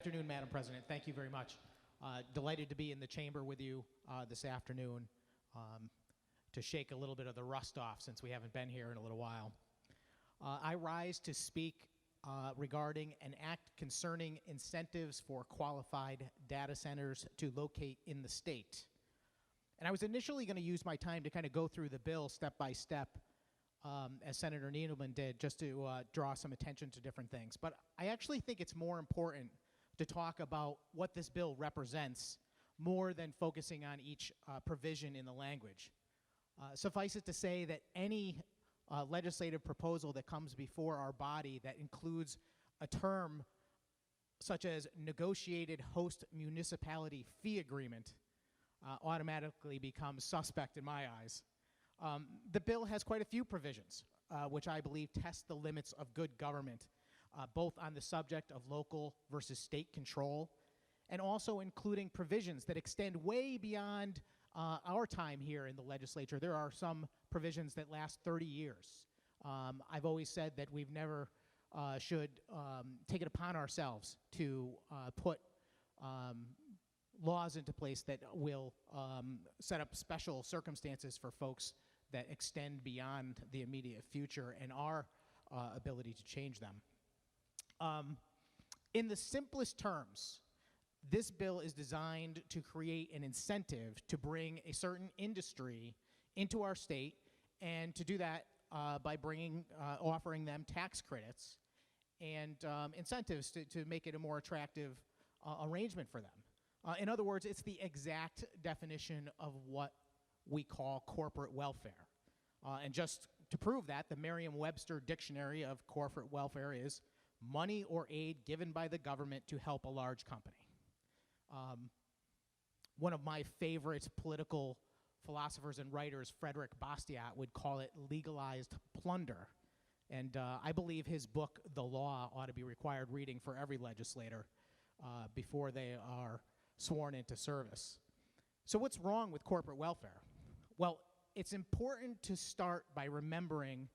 afternoon, Madam President. Thank you very much. Delighted to be in the chamber with you this afternoon to shake a little bit of the rust off since we haven't been here in a little while. I rise to speak regarding an act concerning incentives for qualified data centers to locate in the state. And I was initially going to use my time to kind of go through the bill step by step, as Senator Needleman did, just to draw some attention to different things. But I actually think it's more important to talk about what this bill represents more than focusing on each provision in the language. Suffice it to say that any legislative proposal that comes before our body that includes a term such as negotiated host municipality fee agreement automatically becomes suspect in my eyes. The bill has quite a few provisions, which I believe test the limits of good government, both on the subject of local versus state control, and also including provisions that extend way beyond our time here in the legislature. There are some provisions that last 30 years. I've always said that we've never should take it upon ourselves to put laws into place that will set up special circumstances for folks that extend beyond the immediate future and our ability to change them. In the simplest terms, this bill is designed to create an incentive to bring a certain industry into our state, and to do that by offering them tax credits and incentives to make it a more attractive arrangement for them. In other words, it's the exact definition of what we call corporate welfare. And just to prove that, the Merriam-Webster dictionary of corporate welfare is money or aid given by the government to help a large company. One of my favorite political philosophers and writers, Frederick Bastiat, would call it legalized plunder. And I believe his book, The Law, ought to be required reading for every legislator before they are sworn into service. So what's wrong with corporate welfare? Well, it's important to start by remembering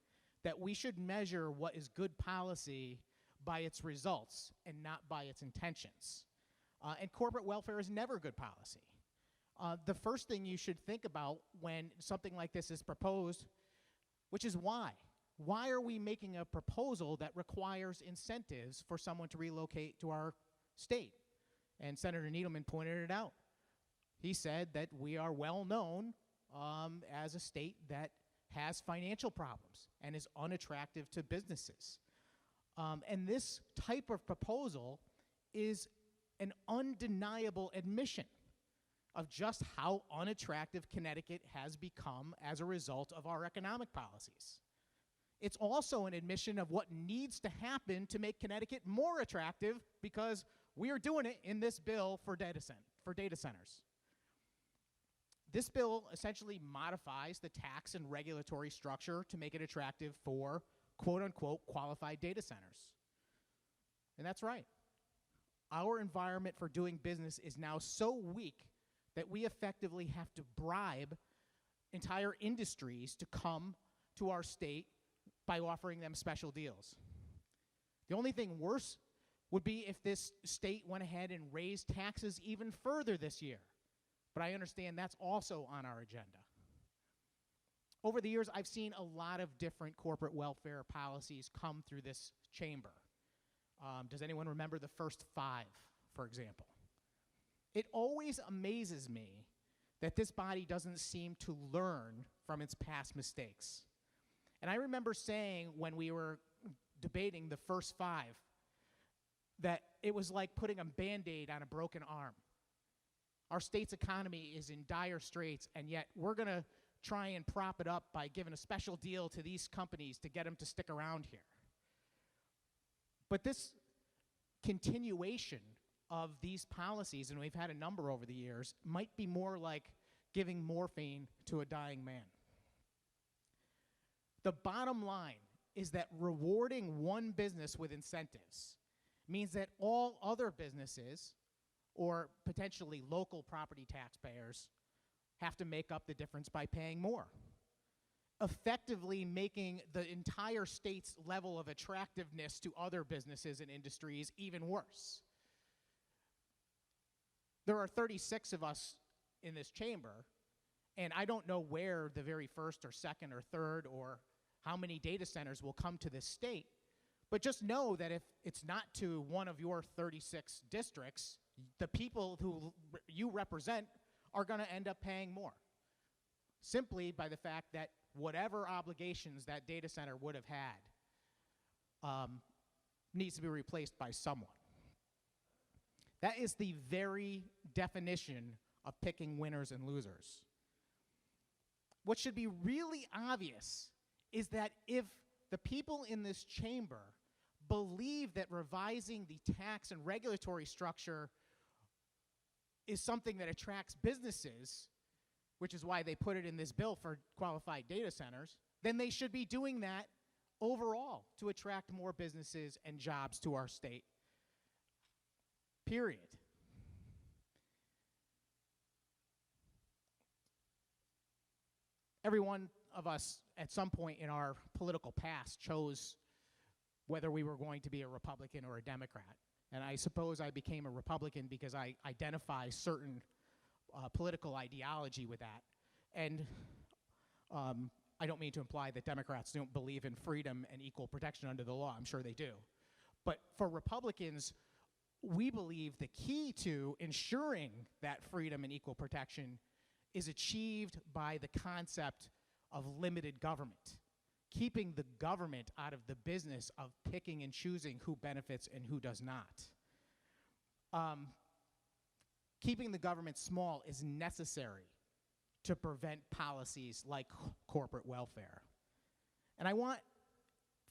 that we should measure what is good policy by its results and not by its intentions. And corporate welfare is never good policy. The first thing you should think about when something like this is proposed, which is why. Why are we making a proposal that requires incentives for someone to relocate to our state? And Senator Needleman pointed it out. He said that we are well known as a state that has financial problems and is unattractive to businesses. And this type of proposal is an undeniable admission of just how unattractive Connecticut has become as a result of our economic policies. It's also an admission of what needs to happen to make Connecticut more attractive, because we are doing it in this bill for data centers. This bill essentially modifies the tax and regulatory structure to make it attractive for quote-unquote qualified data centers. And that's right. Our environment for doing business is now so weak that we effectively have to bribe entire industries to come to our state by offering them special deals. The only thing worse would be if this state went ahead and raised taxes even further this year. But I understand that's also on our agenda. Over the years, I've seen a lot of different corporate welfare policies come through this chamber. Does anyone remember the first 5, for example? It always amazes me that this body doesn't seem to learn from its past mistakes. And I remember saying when we were debating the first 5 that it was like putting a Band-Aid on a broken arm. Our state's economy is in dire straits, and yet we're going to try and prop it up by giving a special deal to these companies to get them to stick around here. But this continuation of these policies, and we've had a number over the years, might be more like giving morphine to a dying man. The bottom line is that rewarding one business with incentives means that all other businesses, or potentially local property taxpayers, have to make up the difference by paying more, effectively making the entire state's level of attractiveness to other businesses and industries even worse. There are 36 of us in this chamber, and I don't know where the very first or second or third or how many data centers will come to this state, but just know that if it's not to one of your 36 districts, the people who you represent are going to end up paying more, simply by the fact that whatever obligations that data center would have had needs to be replaced by someone. That is the very definition of picking winners and losers. What should be really obvious is that if the people in this chamber believe that revising the tax and regulatory structure is something that attracts businesses, which is why they put it in this bill for qualified data centers, then they should be doing that overall to attract more businesses and jobs to our state. Period. Every one of us at some point in our political past chose whether we were going to be a Republican or a Democrat. And I suppose I became a Republican because I identify certain political ideology with that. And I don't mean to imply that Democrats don't believe in freedom and equal protection under the law. I'm sure they do. But for Republicans, we believe the key to ensuring that freedom and equal protection is achieved by the concept of limited government, keeping the government out of the business of picking and choosing who benefits and who does not. Keeping the government small is necessary to prevent policies like corporate welfare. And I want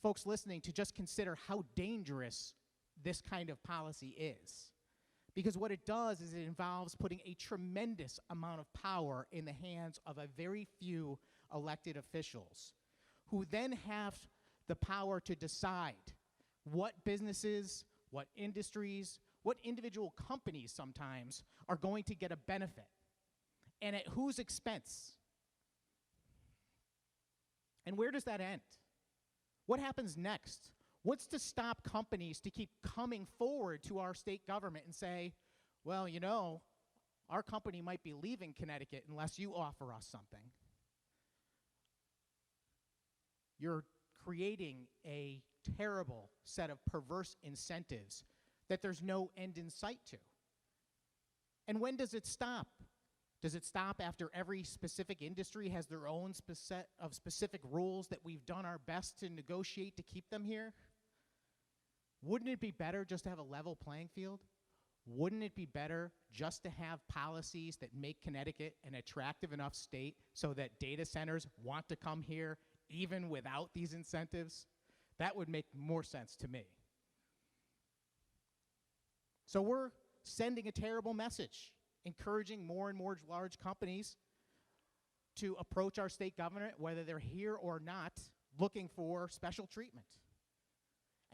folks listening to just consider how dangerous this kind of policy is. Because what it does is it involves putting a tremendous amount of power in the hands of a very few elected officials, who then have the power to decide what businesses, what industries, what individual companies sometimes are going to get a benefit, and at whose expense. And where does that end? What happens next? What's to stop companies to keep coming forward to our state government and say, well, you know, our company might be leaving Connecticut unless you offer us something? You're creating a terrible set of perverse incentives that there's no end in sight to. And when does it stop? Does it stop after every specific industry has their own set of specific rules that we've done our best to negotiate to keep them here? Wouldn't it be better just to have a level playing field? Wouldn't it be better just to have policies that make Connecticut an attractive enough state so that data centers want to come here even without these incentives? That would make more sense to me. So we're sending a terrible message, encouraging more and more large companies to approach our state government, whether they're here or not, looking for special treatment.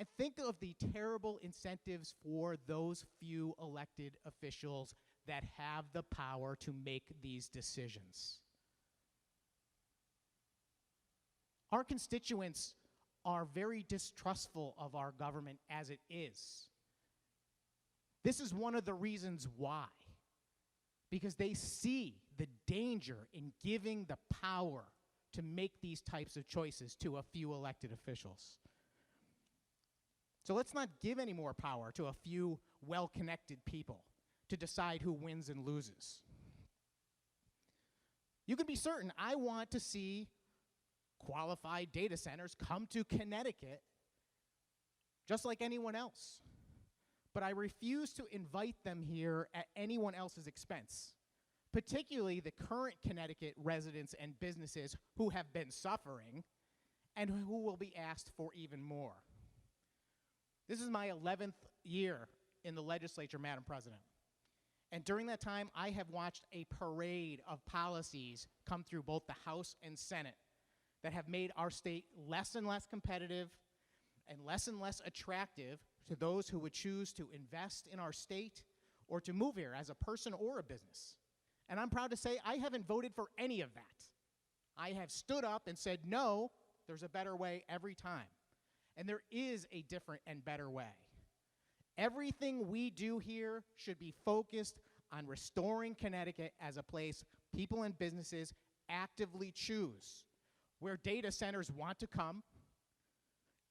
And think of the terrible incentives for those few elected officials that have the power to make these decisions. Our constituents are very distrustful of our government as it is. This is one of the reasons why. Because they see the danger in giving the power to make these types of choices to a few elected officials. So let's not give any more power to a few well-connected people to decide who wins and loses. You can be certain I want to see qualified data centers come to Connecticut just like anyone else. But I refuse to invite them here at anyone else's expense, particularly the current Connecticut residents and businesses who have been suffering and who will be asked for even more. This is my 11th year in the legislature, Madam President. And during that time, I have watched a parade of policies come through both the House and Senate that have made our state less and less competitive and less attractive to those who would choose to invest in our state or to move here as a person or a business. And I'm proud to say I haven't voted for any of that. I have stood up and said, no, there's a better way every time. And there is a different and better way. Everything we do here should be focused on restoring Connecticut as a place people and businesses actively choose, where data centers want to come,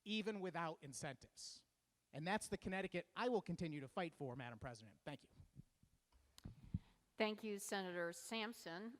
even without incentives. And that's the Connecticut I will continue to fight for, Madam President. Thank you. Thank you, Senator Sampson.